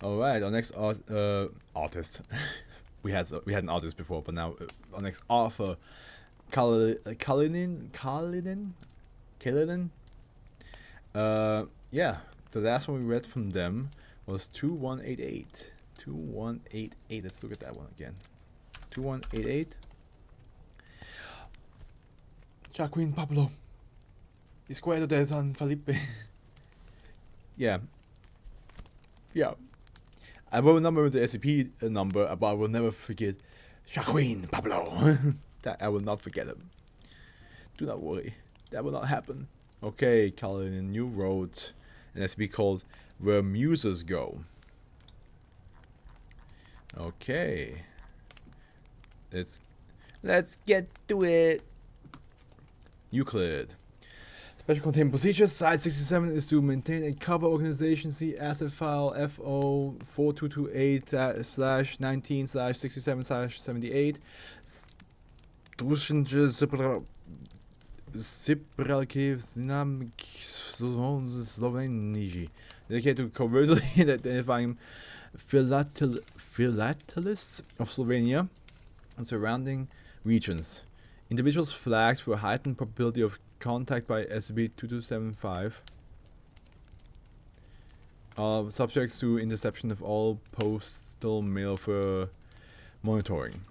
All right, our next artist. we had an artist before, but now our next author, Kalinin. Yeah, the last one we read from them was 2188. 2188. Let's look at that one again. 2188. Jacqueline Pablo. Izquierdo de San Felipe. Yeah. Yeah. I will remember the SCP number, but I will never forget Jacqueline Pablo. That I will not forget him. Do not worry. That will not happen. Okay, Colin, you wrote an SCP called Where Muses Go. Okay. Let's get to it. Euclid. Special containment procedures. Site 67 is to maintain a cover organization. See asset file FO 4228/19/67/78. Dedicated to covertly identifying philatelists of Slovenia and surrounding regions. Individuals flagged for a heightened probability of contact by SCP-2275 are subjects to interception of all postal mail for monitoring.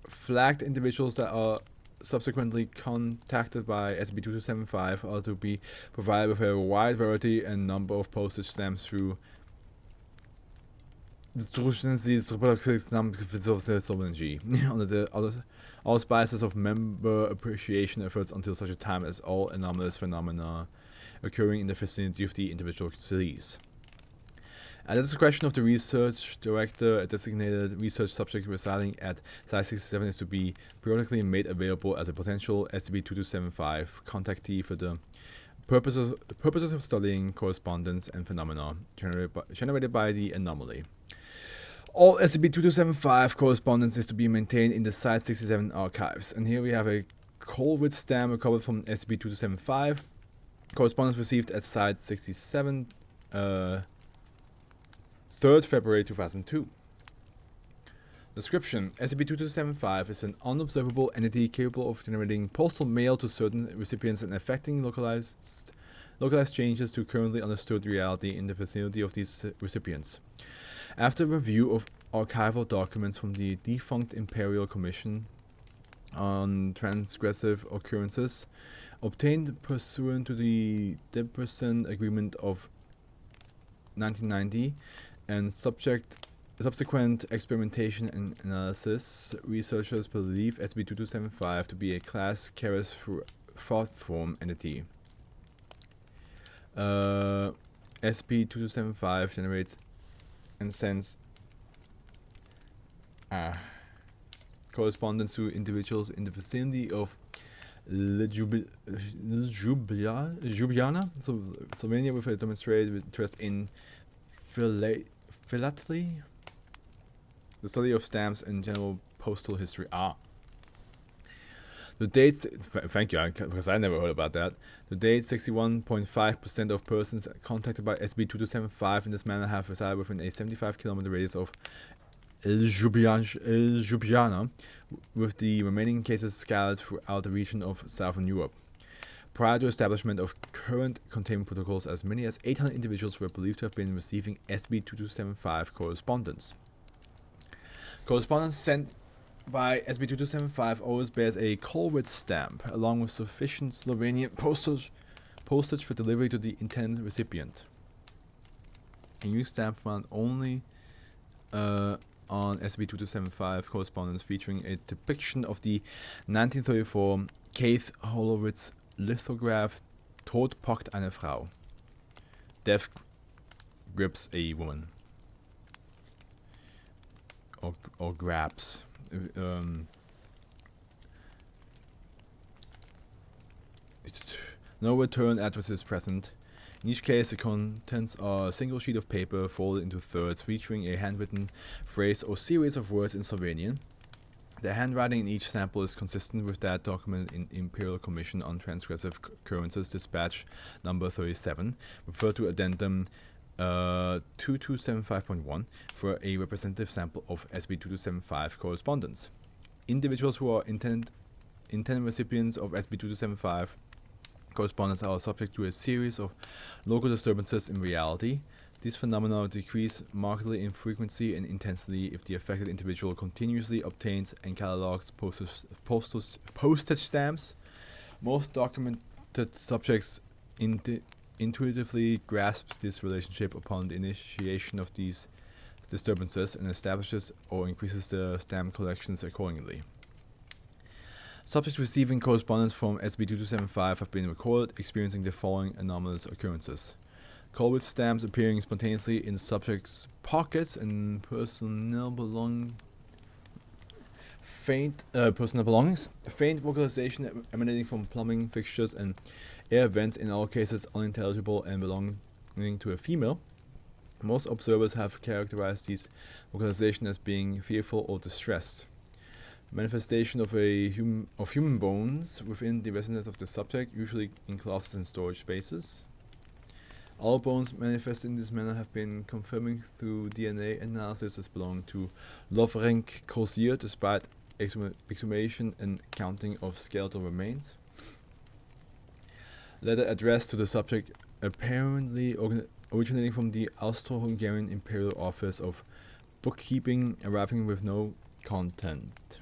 Flagged individuals that are subsequently contacted by SCP-2275 are to be provided with a wide variety and number of postage stamps through under the auspices of member appreciation efforts until such a time as all anomalous phenomena occurring in the vicinity of the individual cities. At the discretion of the research director, a designated research subject residing at Site 67 is to be periodically made available as a potential SCP-2275 contactee for the purposes of studying correspondence and phenomena generated by the anomaly. All SCP-2275 correspondence is to be maintained in the Site 67 archives. And here we have a Colwood stamp recovered from SCP-2275. Correspondence received at Site 67, 3rd February 2002. Description: SCP-2275 is an unobservable entity capable of generating postal mail to certain recipients and affecting localized changes to currently understood reality in the vicinity of these recipients. After review of archival documents from the defunct Imperial Commission on Transgressive Occurrences, obtained pursuant to the Debrecen Agreement of 1990, and subsequent experimentation and analysis, researchers believe SCP-2275 to be a class Keras thought form entity. SCP-2275 generates and sends correspondence to individuals in the vicinity of Ljubljana, Slovenia, with a demonstrated interest in philately, the study of stamps and general postal history. The dates, thank you, because I never heard about that. The date: 61.5% of persons contacted by SCP-2275 in this manner have resided within a 75-kilometer radius of Ljubljana, with the remaining cases scattered throughout the region of Southern Europe. Prior to establishment of current containment protocols, as many as 800 individuals were believed to have been receiving SCP-2275 correspondence. Correspondence sent by SCP-2275 always bears a Colwood stamp, along with sufficient Slovenian postage for delivery to the intended recipient. A new stamp found only on SCP-2275 correspondence, featuring a depiction of the 1934 Keith Holowitz lithograph Tod packt eine Frau. Death grips a woman. Or grabs. No return address is present. In each case, the contents are a single sheet of paper folded into thirds, featuring a handwritten phrase or series of words in Slovenian. The handwriting in each sample is consistent with that documented in Imperial Commission on Transgressive Occurrences Dispatch number 37, referred to addendum 2275.1 for a representative sample of SB2275 correspondence. Individuals who are intended recipients of SB2275 correspondence are subject to a series of local disturbances in reality. These phenomena decrease markedly in frequency and intensity if the affected individual continuously obtains and catalogs postage stamps. Most documented subjects intuitively grasps this relationship upon the initiation of these disturbances and establishes or increases the stamp collections accordingly. Subjects receiving correspondence from SB2275 have been recorded experiencing the following anomalous occurrences. Call with stamps appearing spontaneously in subjects' pockets and personal belongings, faint vocalization emanating from plumbing fixtures and air vents, in all cases unintelligible and belonging to a female. Most observers have characterized these vocalization as being fearful or distressed. Manifestation of human bones within the residence of the subject, usually in closets and storage spaces. All bones manifested in this manner have been confirming through DNA analysis as belonging to Lovrenk Crozier, despite exhumation and counting of skeletal remains. Letter addressed to the subject, apparently originating from the Austro-Hungarian Imperial Office of Bookkeeping, arriving with no content.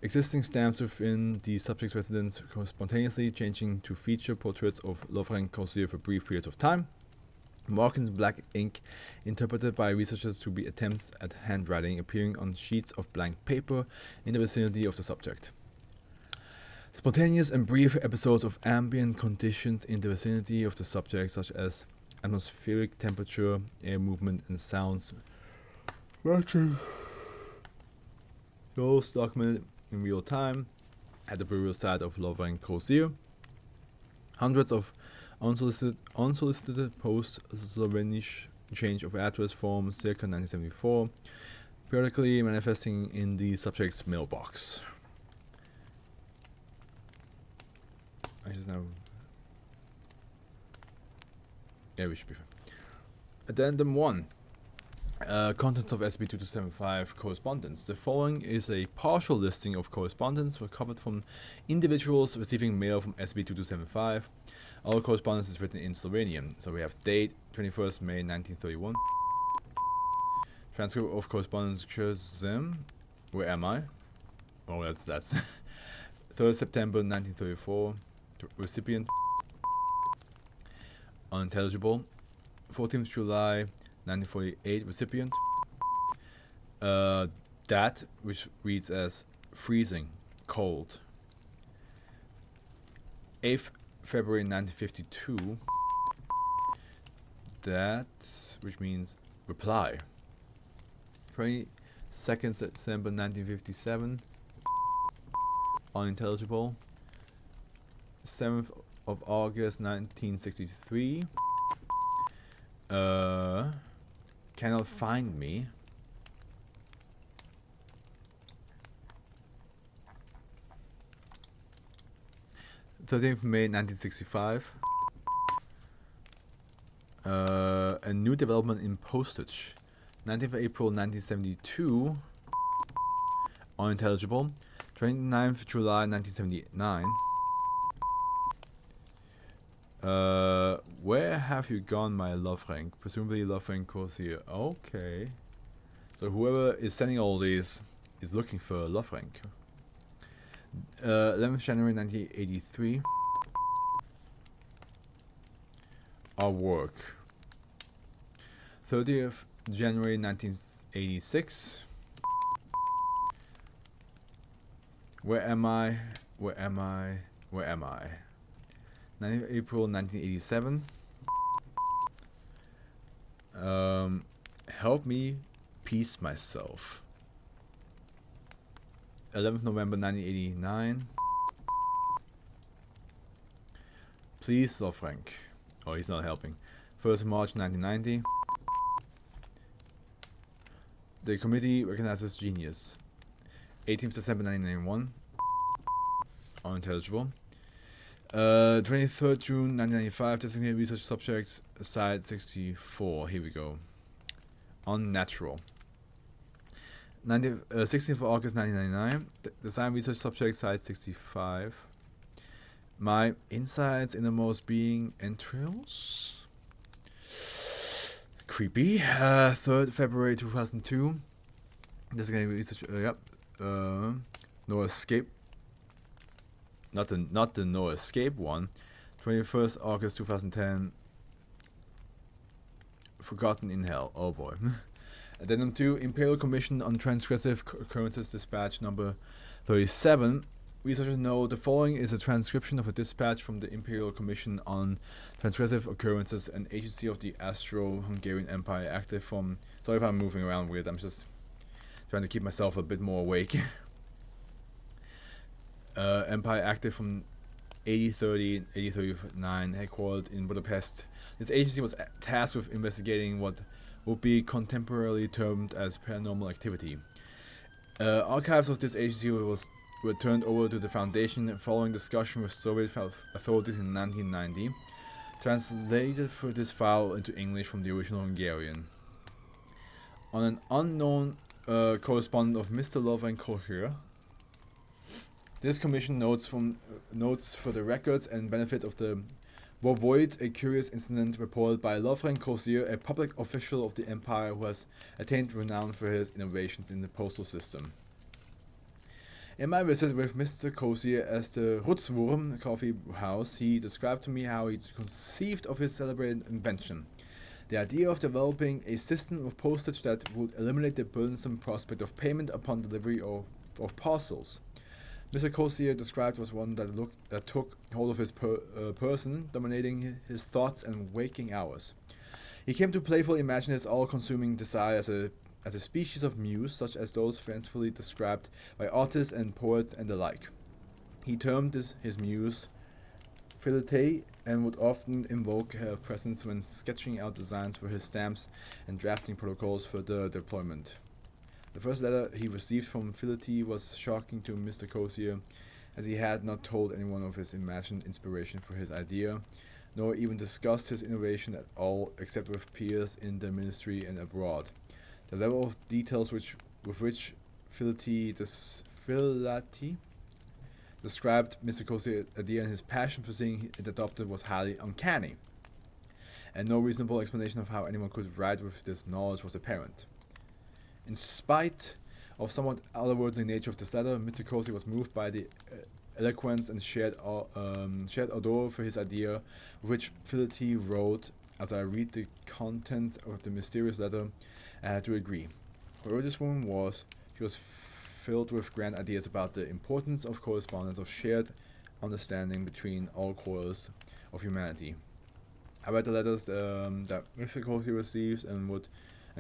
Existing stamps within the subject's residence spontaneously changing to feature portraits of Lovrenk Crozier for brief periods of time. Markings black ink interpreted by researchers to be attempts at handwriting appearing on sheets of blank paper in the vicinity of the subject. Spontaneous and brief episodes of ambient conditions in the vicinity of the subject, such as atmospheric temperature, air movement, and sounds, matching those documented in real time at the burial site of Lovrenk Crozier. Hundreds of unsolicited post-Slovenish change of address from circa 1974, periodically manifesting in the subject's mailbox. I just now. Yeah, we should be fine. Addendum 1. Contents of SB2275 correspondence. The following is a partial listing of correspondence recovered from individuals receiving mail from SB2275. All correspondence is written in Slovenian. So we have date 21st May 1931. Transcript of correspondence Zim. Where am I? Oh, that's 3rd September 1934. Recipient unintelligible. 14th July 1948 recipient. Dat, which reads as freezing, cold. 8th February 1952. That, which means reply. 22nd December 1957. Unintelligible. 7th of August 1963. Cannot find me. May 1965. A new development in postage. 19th April 1972. Unintelligible. 29th July 1979. Where have you gone, my Lovrenk? Presumably Lovrenk Crozier. Okay. So whoever is sending all these is looking for Lovrenk. 11th January 1983. Our work. 30th January 1986. Where am I? Where am I? Where am I? 9th April 1987. Help me peace myself. 11th November 1989. Please, Lovrenk. Oh, he's not helping. 1st March 1990. The committee recognizes genius. 18th December 1991. Unintelligible. 23rd June 1995, designated research subjects, site 64. Here we go. Unnatural. 16th of August 1999, design research subject, site 65. My insides innermost being entrails. Creepy. 3rd February 2002, designated research. No escape. Not the no escape one. 21st August 2010. Forgotten in Hell. Oh boy. Addendum 2, Imperial Commission on Transgressive Occurrences, dispatch number 37. Researchers know the following is a transcription of a dispatch from the Imperial Commission on Transgressive Occurrences, an agency of the Austro-Hungarian Empire active from... Sorry if I'm moving around weird, I'm just trying to keep myself a bit more awake. Empire active from 8030 and 8039, headquartered in Budapest. This agency was tasked with investigating what would be contemporarily termed as paranormal activity. Archives of this agency were turned over to the Foundation following discussion with Soviet authorities in 1990. Translated for this file into English from the original Hungarian. On an unknown correspondent of Mr. Love and Cohere, this commission notes for the records and benefit of the Voivode, a curious incident reported by Lovren Kosier, a public official of the empire who has attained renown for his innovations in the postal system. In my visit with Mr. Kosier at the Rutzwurm coffee house, he described to me how he conceived of his celebrated invention. The idea of developing a system of postage that would eliminate the burdensome prospect of payment upon delivery of parcels. Mr. Kosier described was one that took hold of his person, dominating his thoughts and waking hours. He came to playfully imagine his all-consuming desire as a species of muse, such as those fancifully described by artists and poets and the like. He termed his muse Fidelite and would often invoke her presence when sketching out designs for his stamps and drafting protocols for the deployment. The first letter he received from Fidelity was shocking to Mr. Kosier, as he had not told anyone of his imagined inspiration for his idea, nor even discussed his innovation at all except with peers in the ministry and abroad. The level of details with which Fidelity described Mr. Kosier's idea and his passion for seeing it adopted was highly uncanny, and no reasonable explanation of how anyone could write with this knowledge was apparent. In spite of somewhat otherworldly nature of this letter, Mr. Kosier was moved by the eloquence and shared ardor for his idea, which Fidelity wrote. As I read the contents of the mysterious letter, I had to agree. Whoever this woman was, she was filled with grand ideas about the importance of correspondence, of shared understanding between all quarters of humanity. I read the letters that Mr. Kosier receives and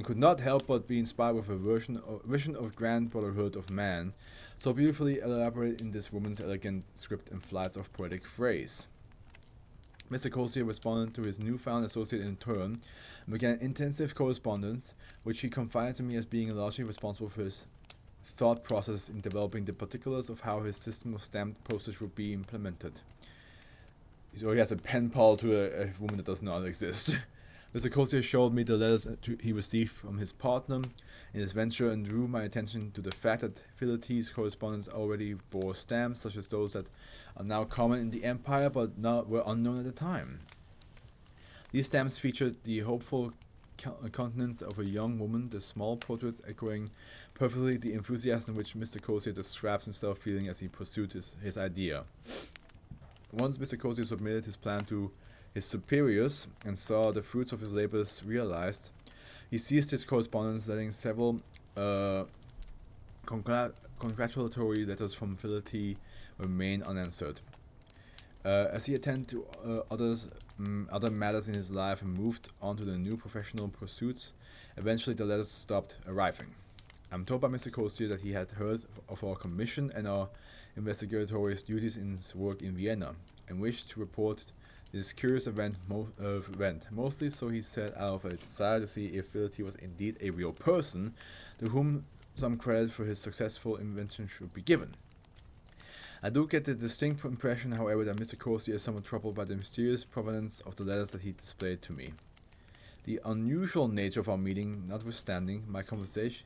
could not help but be inspired with a vision of grand brotherhood of man, so beautifully elaborated in this woman's elegant script and flights of poetic phrase. Mr. Kosier responded to his newfound associate in turn, and began intensive correspondence, which he confided to me as being largely responsible for his thought process in developing the particulars of how his system of stamped postage would be implemented. So he has a pen pal to a woman that does not exist. Mr. Kosier showed me the letters he received from his partner in his venture and drew my attention to the fact that Fidelity's correspondence already bore stamps such as those that are now common in the empire but were unknown at the time. These stamps featured the hopeful countenance of a young woman, the small portraits echoing perfectly the enthusiasm which Mr. Kosier describes himself feeling as he pursued his idea. Once Mr. Kosier submitted his plan to his superiors and saw the fruits of his labors realized, he ceased his correspondence, letting several congratulatory letters from Fidelity remain unanswered. As he attended to other matters in his life and moved on to the new professional pursuits, eventually the letters stopped arriving. I'm told by Mr. Kosier that he had heard of our commission and our investigatory duties in his work in Vienna, and wished to report this curious event, mostly so he set out of a desire to see if Fidelity was indeed a real person, to whom some credit for his successful invention should be given. I do get the distinct impression, however, that Mr. Corsi is somewhat troubled by the mysterious provenance of the letters that he displayed to me. The unusual nature of our meeting notwithstanding, my conversation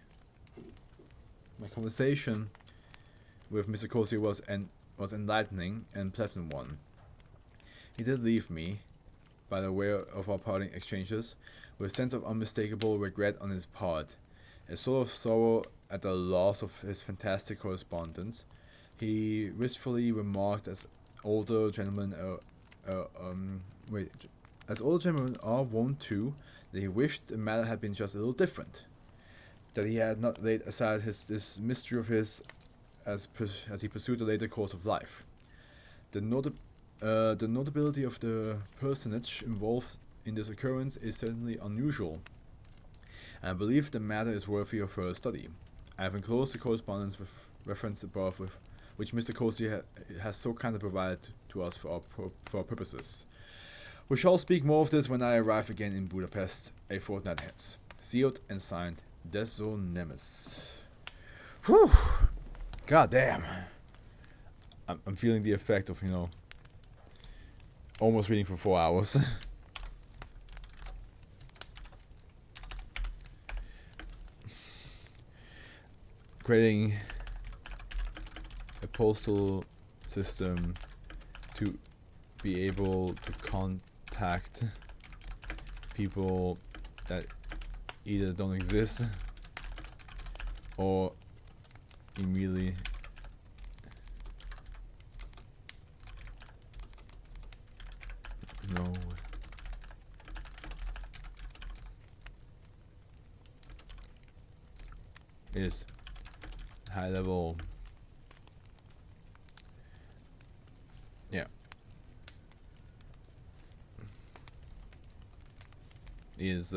with Mr. Corsi was enlightening and pleasant one. He did leave me, by the way of our parting exchanges, with a sense of unmistakable regret on his part, a sort of sorrow at the loss of his fantastic correspondence. He wistfully remarked, as older gentlemen are wont to, that he wished the matter had been just a little different, that he had not laid aside this mystery of his as he pursued the later course of life. The notability of the personage involved in this occurrence is certainly unusual, and I believe the matter is worthy of further study. I have enclosed the correspondence with reference above, which Mr. Corsi has so kindly provided to us for our purposes. We shall speak more of this when I arrive again in Budapest, a fortnight hence. Sealed and signed, Desonemus. Whew! God damn. I'm feeling the effect of, almost reading for 4 hours. Creating a postal system to be able to contact people that either don't exist or immediately know is high level. Yeah. Is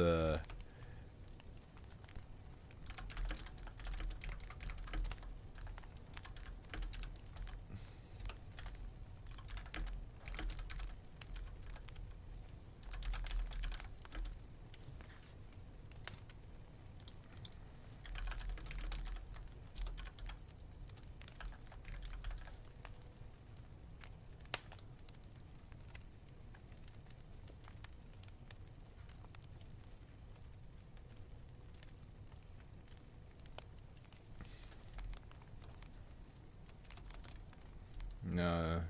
no.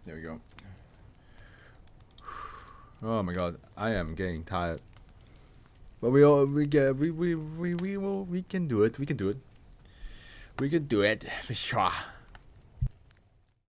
There we go. Oh my god, I am getting tired. But we can do it. We can do it. We can do it for sure.